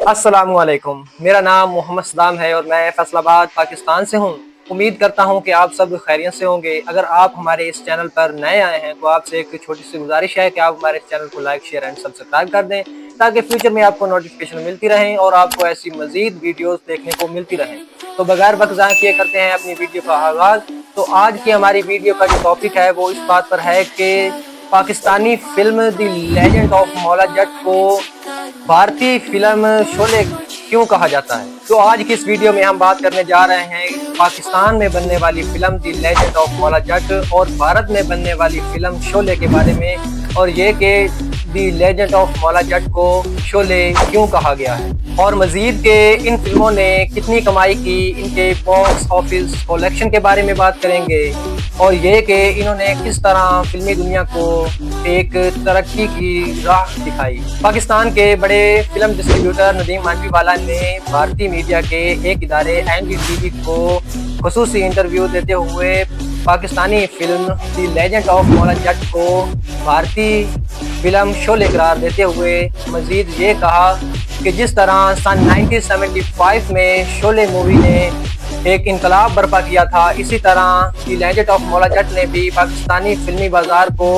अस्सलामु अलैकुम। मेरा नाम मोहम्मद सदाम है और मैं फैसलाबाद पाकिस्तान से हूँ। उम्मीद करता हूँ कि आप सब खैरियत से होंगे। अगर आप हमारे इस चैनल पर नए आए हैं तो आपसे एक छोटी सी गुजारिश है कि आप हमारे इस चैनल को लाइक शेयर एंड सब्सक्राइब कर दें, ताकि फ्यूचर में आपको नोटिफिकेशन मिलती रहें और आपको ऐसी मजीद वीडियोस देखने को मिलती रहें। तो बगैर वक्त ज़ाया किए करते हैं अपनी वीडियो का आगाज़। तो आज की हमारी वीडियो का जो टॉपिक है वो इस बात पर है कि Pakistani film the legend of Maula Jatt को भारतीय फिल्म शोले क्यों कहा जाता है। तो आज की इस वीडियो में हम बात करने जा रहे हैं पाकिस्तान में बनने वाली film the legend of Maula Jatt और भारत में बनने वाली फिल्म शोले के बारे में, और ये कि the legend of Maula Jatt को शोले क्यों कहा गया है, और मजीद के इन फिल्मों ने कितनी कमाई की, इनके बॉक्स ऑफिस कलेक्शन के बारे में बात करेंगे, और ये कि इन्होंने किस तरह फिल्मी दुनिया को एक तरक्की की राह दिखाई। पाकिस्तान के बड़े फिल्म डिस्ट्रीब्यूटर नदीम मांडवीवाला ने भारतीय मीडिया के एक इदारे एनडीटीवी को खुसूसी इंटरव्यू देते हुए Pakistani film the legend of Maula Jatt को भारतीय फिल्म शोले करार देते हुए मजीद ये कहा कि जिस तरह सन 1975 में शोले मूवी ने एक इनकलाब बर्पा किया था, इसी तरह the legend of Maula Jatt ने भी पाकिस्तानी फिल्मी बाजार को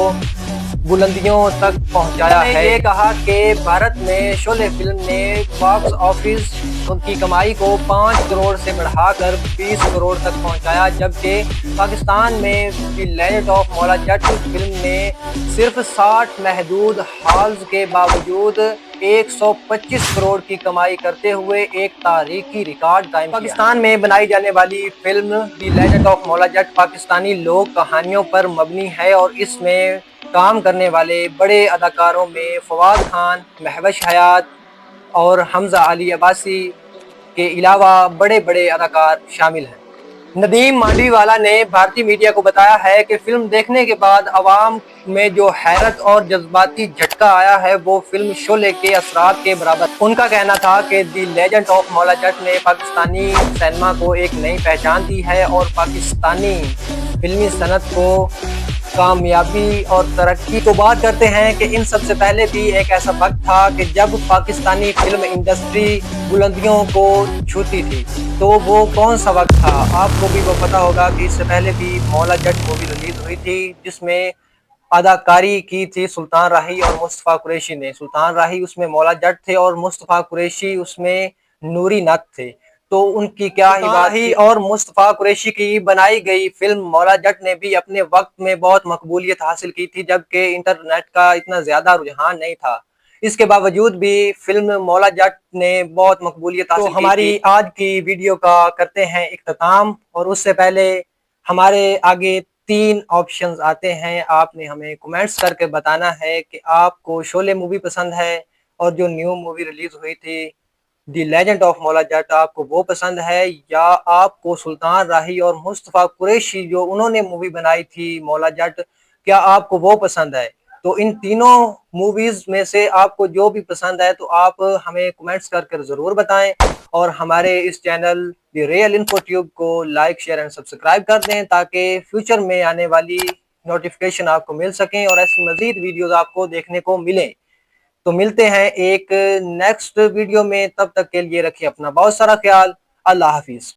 बुलंदियों तक पहुंचाया है। ये कहा कि भारत में शोले फिल्म ने बॉक्स ऑफिस की कमाई को 5 करोड़ से बढ़ाकर 20 करोड़ तक पहुंचाया, जबकि पाकिस्तान में the legend of Maula Jatt film ने सिर्फ 60 महदूद हॉल्स के बावजूद 125 करोड़ की कमाई करते हुए एक तारीखी रिकॉर्ड कायम किया। पाकिस्तान में बनाई जाने वाली film the legend of Maula Jatt Pakistani लोक कहानियों पर मबनी है और इसमें काम करने वाले बड़े अदाकारों में फवाद खान, महवश हयात और हमजा अली अब्बासी के अलावा बड़े बड़े अदाकार शामिल हैं। नदीम मांडवीवाला ने भारतीय मीडिया को बताया है कि फिल्म देखने के बाद अवाम में जो हैरत और जज्बाती झटका आया है वो फिल्म शोले के असरात के बराबर। उनका कहना था कि the legend of Maula Jatt ने पाकिस्तानी सिनेमा को एक नई पहचान दी है और पाकिस्तानी फिल्मी सनत को कामयाबी और तरक्की। तो बात करते हैं कि इन सबसे पहले भी एक ऐसा वक्त था कि जब पाकिस्तानी फिल्म इंडस्ट्री बुलंदियों को छूती थी, तो वो कौन सा वक्त था? आपको भी वो पता होगा कि इससे पहले भी मौला जट मूवी रिलीज हुई थी, जिसमें अदाकारी की थी सुल्तान राही और मुस्तफ़ा कुरैशी ने। सुल्तान राही उसमें मौला जट थे और मुस्तफ़ा कुरैशी उसमें नूरी नत थे। तो उनकी क्या ही बात ही। और मुस्तफ़ा कुरैशी की बनाई गई फिल्म मौला जट ने भी अपने वक्त में बहुत मकबूलियत हासिल की थी, जबकि इंटरनेट का इतना ज्यादा रुझान नहीं था। इसके बावजूद भी फिल्म मौला जट ने बहुत मकबूलियत हासिल की। तो हमारी आज की वीडियो का करते हैं इख्तिताम, और उससे पहले हमारे आगे 3 ऑप्शंस आते हैं। आपने हमें कमेंट्स करके बताना है कि आपको शोले मूवी पसंद है और जो न्यू मूवी रिलीज हुई थी the legend of Maula Jatt आपको वो पसंद है, या आपको सुल्तान राही और मुस्तफ़ा कुरैशी जो उन्होंने मूवी बनाई थी मौला जट, क्या आपको वो पसंद है? तो इन तीनों मूवीज में से आपको जो भी पसंद है तो आप हमें कमेंट्स करके जरूर बताएं, और हमारे इस channel the real info tube को लाइक शेयर एंड सब्सक्राइब कर दें, ताकि फ्यूचर में आने वाली नोटिफिकेशन आपको मिल सकें और ऐसी मजीद वीडियोस आपको देखने को मिलें। तो मिलते हैं एक नेक्स्ट वीडियो में, तब तक के लिए रखिए अपना बहुत सारा ख्याल। अल्लाह हाफिज।